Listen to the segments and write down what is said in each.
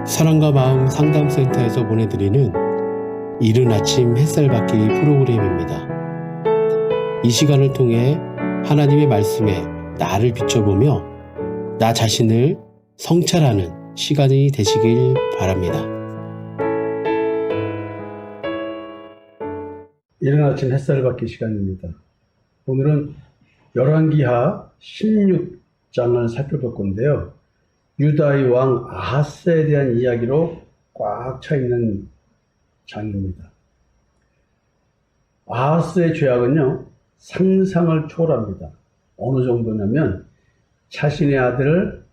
사랑과 마음 상담센터에서 보내드리는 이른 아침 햇살받기 프로그램입니다. 이 시간을 통해 하나님의 말씀에 나를 비춰보며 나 자신을 성찰하는 시간이 되시길 바랍니다. 이른 아침 햇살받기 시간입니다. 오늘은 열왕기하 16장을 살펴볼 건데요. 유다의 왕 아하스에 대한 이야기로 꽉 차 있는 장입니다. 아하스의 죄악은요, 상상을 초월합니다. 어느 정도냐면 자신의 아들을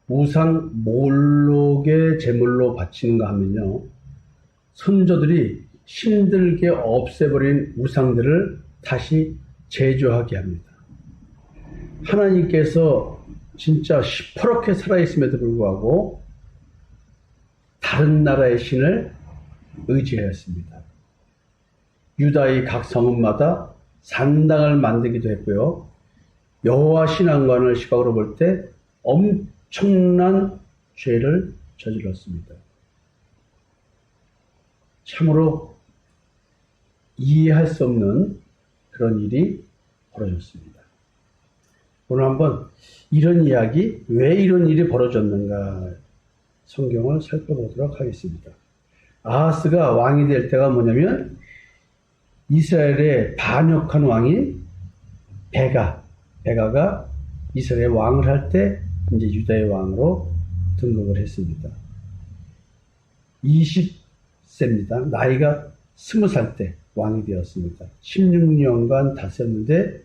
우상 몰록의 제물로 바치는가 하면요, 선조들이 힘들게 없애버린 우상들을 다시 제조하게 합니다. 하나님께서 진짜 시퍼렇게 살아있음에도 불구하고 다른 나라의 신을 의지하였습니다. 유다의 각 성읍마다 산당을 만들기도 했고요. 여호와 신앙관을 시각으로 볼 때 엄청난 죄를 저질렀습니다. 참으로 이해할 수 없는 그런 일이 벌어졌습니다. 오늘 한번 이런 이야기, 왜 이런 일이 벌어졌는가 성경을 살펴보도록 하겠습니다. 아하스가 왕이 될 때가 뭐냐면 이스라엘의 반역한 왕인 베가가 이스라엘의 왕을 할 때 이제 유다의 왕으로 등극을 했습니다. 20세입니다. 나이가 20살 때 왕이 되었습니다. 16년간 다스렸는데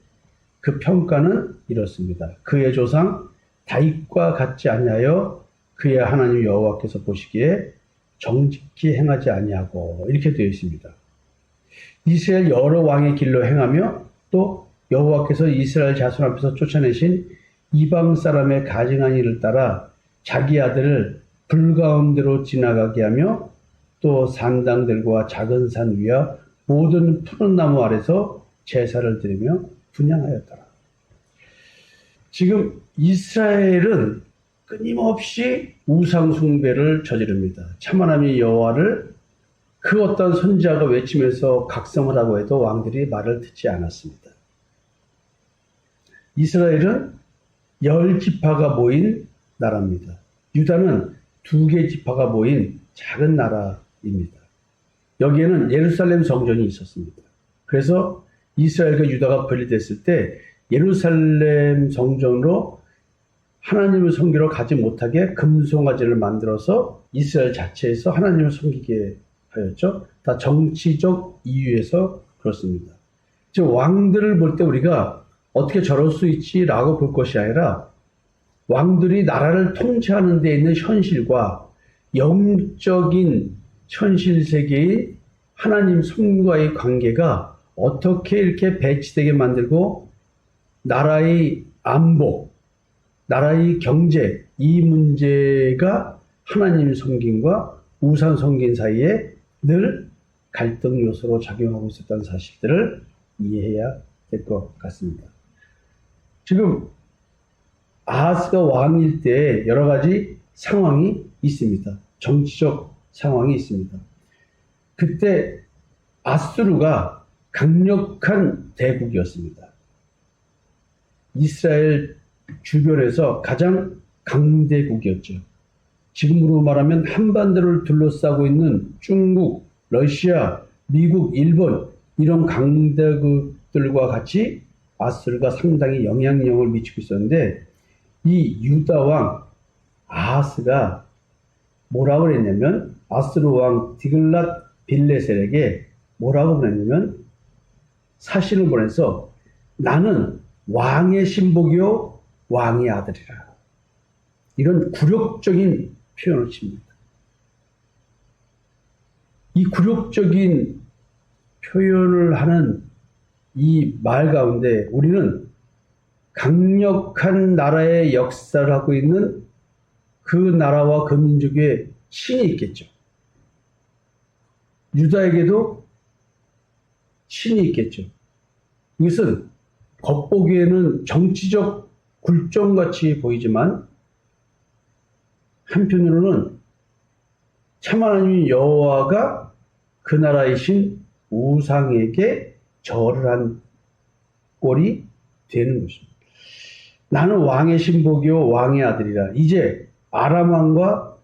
그 평가는 이렇습니다. 그의 조상 다윗과 같지 아니하여 그의 하나님 여호와께서 보시기에 정직히 행하지 아니하고, 이렇게 되어 있습니다. 이스라엘 여러 왕의 길로 행하며 또 여호와께서 이스라엘 자손 앞에서 쫓아내신 이방 사람의 가증한 일을 따라 자기 아들을 불 가운데로 지나가게 하며 또 산당들과 작은 산 위와 모든 푸른 나무 아래서 제사를 드리며 분향하였더라. 지금 이스라엘은 끊임없이 우상 숭배를 저지릅니다. 참 하나님 여호와를 그 어떤 선지자가 외치면서 각성을 하고 해도 왕들이 말을 듣지 않았습니다. 이스라엘은 10지파가 모인 나라입니다. 유다는 2개 지파가 모인 작은 나라입니다. 여기에는 예루살렘 성전이 있었습니다. 그래서 이스라엘과 유다가 분리됐을 때 예루살렘 성전으로 하나님을 섬기러 가지 못하게 금송아지를 만들어서 이스라엘 자체에서 하나님을 섬기게 하였죠. 다 정치적 이유에서 그렇습니다. 즉 왕들을 볼 때 우리가 어떻게 저럴 수 있지라고 볼 것이 아니라 왕들이 나라를 통치하는 데 있는 현실과 영적인 현실 세계의 하나님 손과의 관계가 어떻게 이렇게 배치되게 만들고 나라의 안보, 나라의 경제, 이 문제가 하나님 섬김과 우상 섬김 사이에 늘 갈등 요소로 작용하고 있었다는 사실들을 이해해야 될 것 같습니다. 지금 아하스가 왕일 때 여러 가지 상황이 있습니다. 정치적 상황이 있습니다. 그때 아수르가 강력한 대국이었습니다. 이스라엘 주변에서 가장 강대국이었죠. 지금으로 말하면 한반도를 둘러싸고 있는 중국, 러시아, 미국, 일본, 이런 강대국들과 같이 아수르가 상당히 영향력을 미치고 있었는데, 이 유다 왕 아하스가 뭐라고 그랬냐면, 아수르 왕 디글랏 빌레셀에게 뭐라고 보냈냐면, 사신을 보내서 나는 왕의 신복이요 왕의 아들이라, 이런 굴욕적인 표현을 칩니다. 이 굴욕적인 표현을 하는 이 말 가운데 우리는 강력한 나라의 역사를 하고 있는 그 나라와 그 민족의 신이 있겠죠. 유다에게도 신이 있겠죠. 이것은 겉보기에는 정치적 굴종같이 보이지만 한편으로는 참 하나님 여호와가 그 나라의 신 우상에게 절을 한 꼴이 되는 것입니다. 나는 왕의 신복이요 왕의 아들이라. 이제 아람 왕과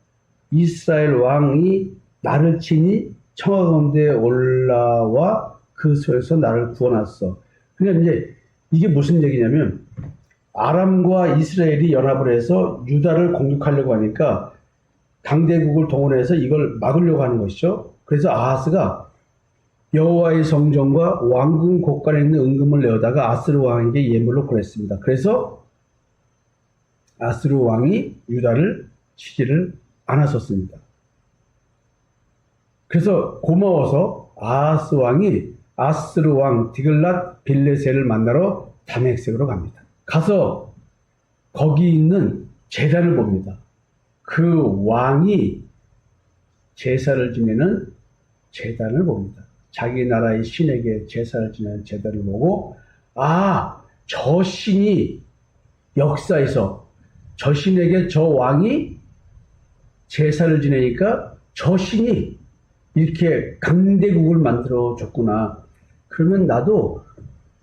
이스라엘 왕이 나를 치니 청하 가운데 올라와 그 손에서 나를 구원했어. 그러니까 이제 이게 무슨 얘기냐면 아람과 이스라엘이 연합을 해서 유다를 공격하려고 하니까 강대국을 동원해서 이걸 막으려고 하는 것이죠. 그래서 아하스가 여호와의 성전과 왕궁 곳간에 있는 은금을 내어다가 아스르 왕에게 예물로 보냈습니다. 그래서 아스르 왕이 유다를 치지를 않았었습니다. 그래서 고마워서 아하스 왕이 아스르 왕 디글랏 빌레셀을 만나러 다메섹으로 갑니다. 가서 거기 있는 제단을 봅니다. 그 왕이 제사를 지내는 제단을 봅니다. 자기 나라의 신에게 제사를 지내는 제단을 보고 저 신이 역사에서 저 신에게 저 왕이 제사를 지내니까 저 신이 이렇게 강대국을 만들어 줬구나. 그러면 나도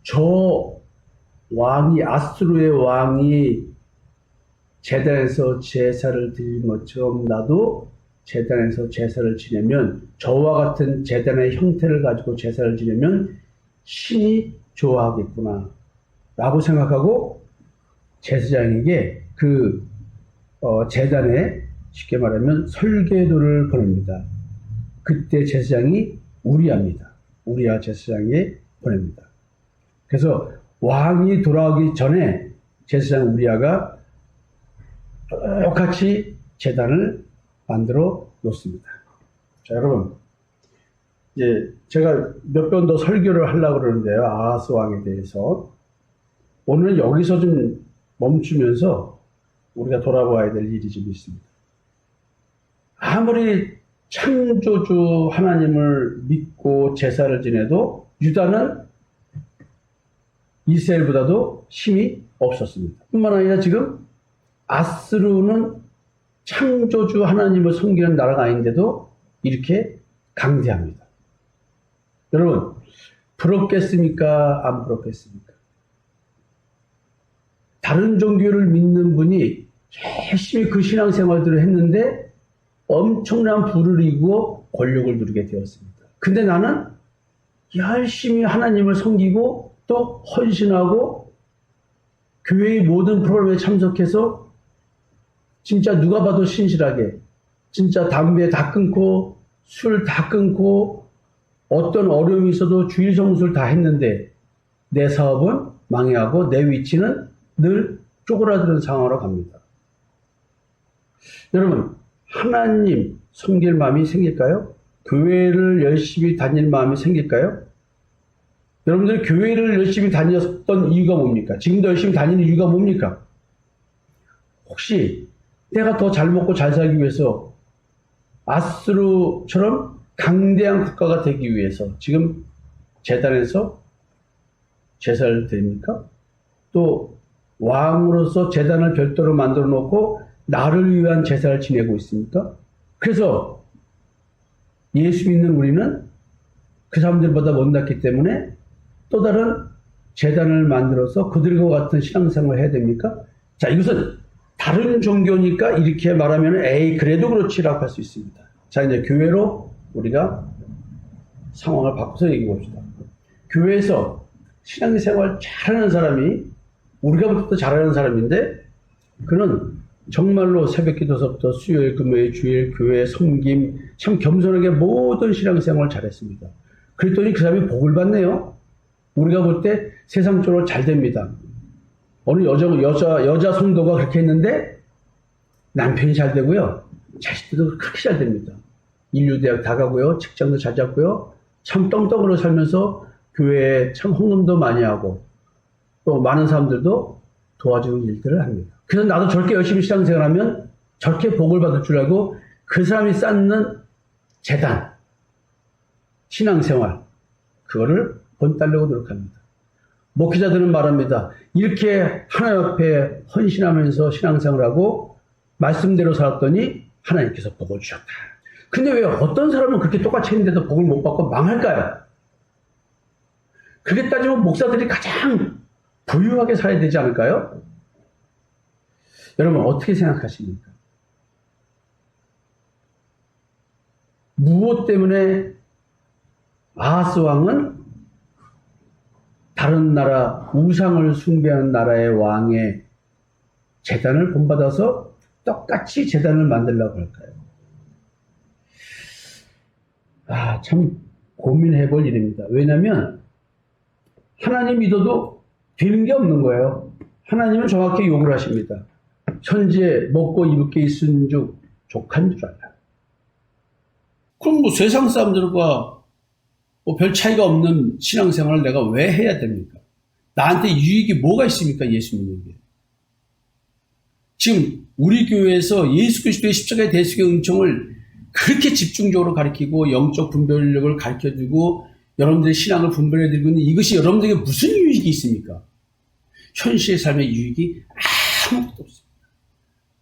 저 왕이 아수르의 왕이 제단에서 제사를 드리는 것처럼 나도 제단에서 제사를 지내면 저와 같은 제단의 형태를 가지고 제사를 지내면 신이 좋아하겠구나 라고 생각하고 제사장에게 그 제단에 쉽게 말하면 설계도를 보냅니다. 그때 제사장이 우리아입니다. 우리아 제사장에 보냅니다. 그래서 왕이 돌아오기 전에 제사장 우리아가 똑같이 제단을 만들어 놓습니다. 자, 여러분, 이제 제가 몇 번 더 설교를 하려고 그러는데요. 아하스 왕에 대해서. 오늘은 여기서 좀 멈추면서 우리가 돌아봐야 될 일이 좀 있습니다. 아무리 창조주 하나님을 믿고 제사를 지내도 유다는 이스라엘보다도 힘이 없었습니다. 뿐만 아니라 지금 아스루는 창조주 하나님을 섬기는 나라가 아닌데도 이렇게 강대합니다. 여러분, 부럽겠습니까? 안 부럽겠습니까? 다른 종교를 믿는 분이 열심히 그 신앙생활들을 했는데 엄청난 부를 이루고 권력을 누리게 되었습니다. 근데 나는 열심히 하나님을 섬기고 또 헌신하고 교회의 모든 프로그램에 참석해서 진짜 누가 봐도 신실하게 진짜 담배 다 끊고 술 다 끊고 어떤 어려움이 있어도 주일 성수를 다 했는데 내 사업은 망해하고 내 위치는 늘 쪼그라드는 상황으로 갑니다. 여러분, 하나님 섬길 마음이 생길까요? 교회를 열심히 다닐 마음이 생길까요? 여러분들 교회를 열심히 다녔던 이유가 뭡니까? 지금도 열심히 다니는 이유가 뭡니까? 혹시 내가 더 잘 먹고 잘 살기 위해서 아스루처럼 강대한 국가가 되기 위해서 지금 제단에서 제사를 드립니까? 또 왕으로서 제단을 별도로 만들어 놓고 나를 위한 제사를 지내고 있습니까? 그래서 예수 믿는 우리는 그 사람들보다 못났기 때문에 또 다른 제단을 만들어서 그들과 같은 신앙생활을 해야 됩니까? 자, 이것은 다른 종교니까 이렇게 말하면 에이 그래도 그렇지라고 할 수 있습니다. 자, 이제 교회로 우리가 상황을 바꿔서 얘기해 봅시다. 교회에서 신앙생활 잘하는 사람이 우리가부터 잘하는 사람인데 그는 정말로 새벽기도서부터 수요일, 금요일, 주일, 교회, 섬김 참 겸손하게 모든 신앙생활을 잘했습니다. 그랬더니 그 사람이 복을 받네요. 우리가 볼 때 세상적으로 잘 됩니다. 어느 여자 성도가 그렇게 했는데 남편이 잘 되고요. 자식들도 그렇게 잘 됩니다. 인류대학 다 가고요. 직장도 잘 잡고요. 참 떵떵으로 살면서 교회에 참 헌금도 많이 하고 또 많은 사람들도 도와주는 일들을 합니다. 그래서 나도 저렇게 열심히 신앙생활하면 저렇게 복을 받을 줄 알고 그 사람이 쌓는 재단, 신앙생활 그거를 본따려고 노력합니다. 목회자들은 말합니다. 이렇게 하나님 앞에 헌신하면서 신앙생활하고 말씀대로 살았더니 하나님께서 복을 주셨다. 근데 왜 어떤 사람은 그렇게 똑같이 했는데도 복을 못 받고 망할까요? 그렇게 따지면 목사들이 가장 부유하게 살아야 되지 않을까요? 여러분 어떻게 생각하십니까? 무엇 때문에 아하스 왕은 다른 나라 우상을 숭배하는 나라의 왕의 제단을 본받아서 똑같이 제단을 만들려고 할까요? 참 고민해 볼 일입니다. 왜냐하면 하나님 믿어도 되는 게 없는 거예요. 하나님은 정확히 욕을 하십니다. 현재 먹고 입을 게 있은 줄 족한 줄 알아. 그럼 뭐 세상 사람들과 뭐 별 차이가 없는 신앙생활을 내가 왜 해야 됩니까? 나한테 유익이 뭐가 있습니까? 예수 믿는 게. 지금 우리 교회에서 예수 그리스도의 십자가의 대속의 은총을 그렇게 집중적으로 가르치고 영적 분별력을 가르쳐주고 여러분들의 신앙을 분별해드리고 있는 이것이 여러분들에게 무슨 유익이 있습니까? 현실의 삶의 유익이 아무것도 없습니다.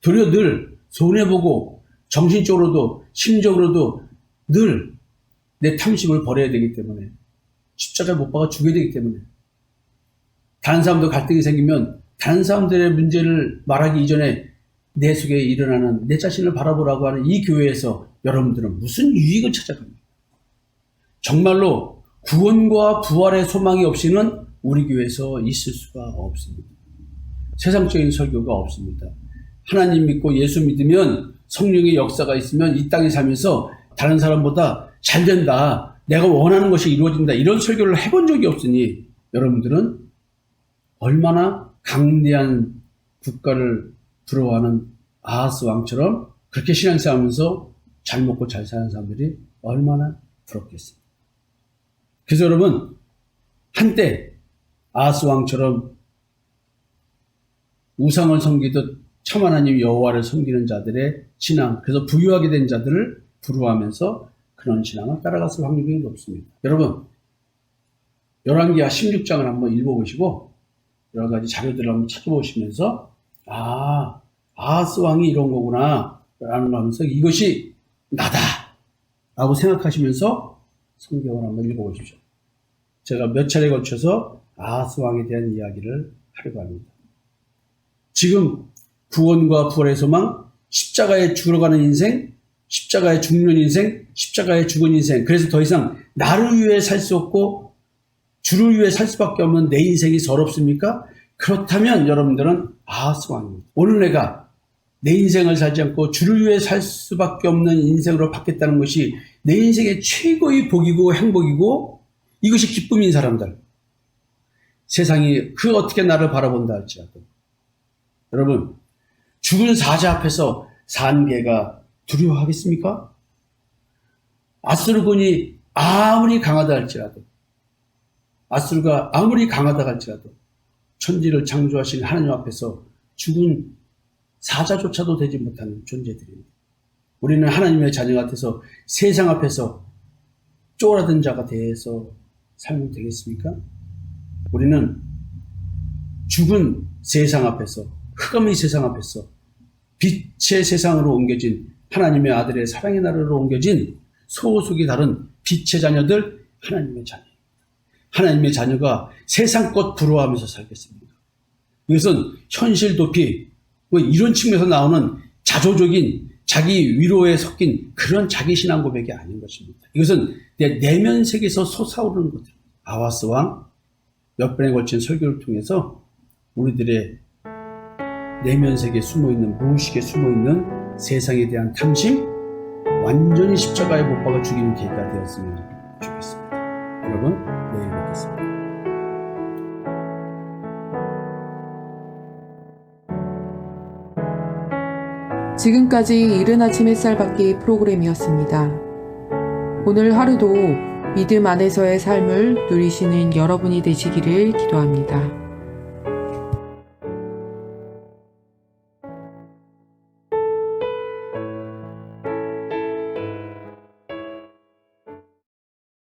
도리어 늘 손해보고 정신적으로도 심적으로도 늘 내 탐심을 버려야 되기 때문에 십자가에 못 박아 죽여야 되기 때문에 다른 사람도 갈등이 생기면 다른 사람들의 문제를 말하기 이전에 내 속에 일어나는 내 자신을 바라보라고 하는 이 교회에서 여러분들은 무슨 유익을 찾아갑니까? 정말로 구원과 부활의 소망이 없이는 우리 교회에서 있을 수가 없습니다. 세상적인 설교가 없습니다. 하나님 믿고 예수 믿으면 성령의 역사가 있으면 이 땅에 살면서 다른 사람보다 잘 된다, 내가 원하는 것이 이루어진다, 이런 설교를 해본 적이 없으니 여러분들은 얼마나 강대한 국가를 부러워하는 아하스 왕처럼 그렇게 신앙생활하면서 잘 먹고 잘 사는 사람들이 얼마나 부럽겠습니까? 그래서 여러분, 한때 아하스 왕처럼 우상을 섬기듯 참 하나님 여호와를 섬기는 자들의 신앙, 그래서 부유하게 된 자들을 부러워하면서 그런 신앙을 따라갔을 확률이 높습니다. 여러분, 열왕기하 16장을 한번 읽어보시고 여러 가지 자료들을 한번 찾아보시면서 아하스 왕이 이런 거구나 라는 걸 하면서 이것이 나다 라고 생각하시면서 성경을 한번 읽어보십시오. 제가 몇 차례에 걸쳐서 아하스 왕에 대한 이야기를 하려고 합니다. 지금 구원과 부활의 소망, 십자가에 죽어가는 인생, 십자가에 죽는 인생, 십자가에 죽은 인생. 그래서 더 이상 나를 위해 살 수 없고 주를 위해 살 수밖에 없는 내 인생이 서럽습니까? 그렇다면 여러분들은 아하스 왕입니다. 오늘 내가 내 인생을 살지 않고 주를 위해 살 수밖에 없는 인생으로 바뀌었다는 것이 내 인생의 최고의 복이고 행복이고 이것이 기쁨인 사람들. 세상이 그 어떻게 나를 바라본다 할지라도 여러분, 죽은 사자 앞에서 산 개가 두려워하겠습니까? 아수르군이 아무리 강하다 할지라도 아수르가 아무리 강하다 할지라도 천지를 창조하신 하나님 앞에서 죽은 사자조차도 되지 못하는 존재들입니다. 우리는 하나님의 자녀 같아서 세상 앞에서 쪼그라든 자가 돼서 살면 되겠습니까? 우리는 죽은 세상 앞에서, 흑암의 세상 앞에서 빛의 세상으로 옮겨진 하나님의 아들의 사랑의 나라로 옮겨진 소속이 다른 빛의 자녀들, 하나님의 자녀. 하나님의 자녀가 세상 것 부러워하면서 살겠습니다. 이것은 현실 도피, 이런 측면에서 나오는 자조적인 자기 위로에 섞인 그런 자기 신앙 고백이 아닌 것입니다. 이것은 내 내면 세계에서 솟아오르는 것입니다. 아하스 왕 몇 번에 걸친 설교를 통해서 우리들의 내면 세계에 숨어있는, 무의식에 숨어있는 세상에 대한 탐심, 완전히 십자가에 못 박아 죽이는 계기가 되었으면 좋겠습니다. 여러분, 내일 뵙겠습니다. 지금까지 이른 아침 햇살 받기 프로그램이었습니다. 오늘 하루도 믿음 안에서의 삶을 누리시는 여러분이 되시기를 기도합니다.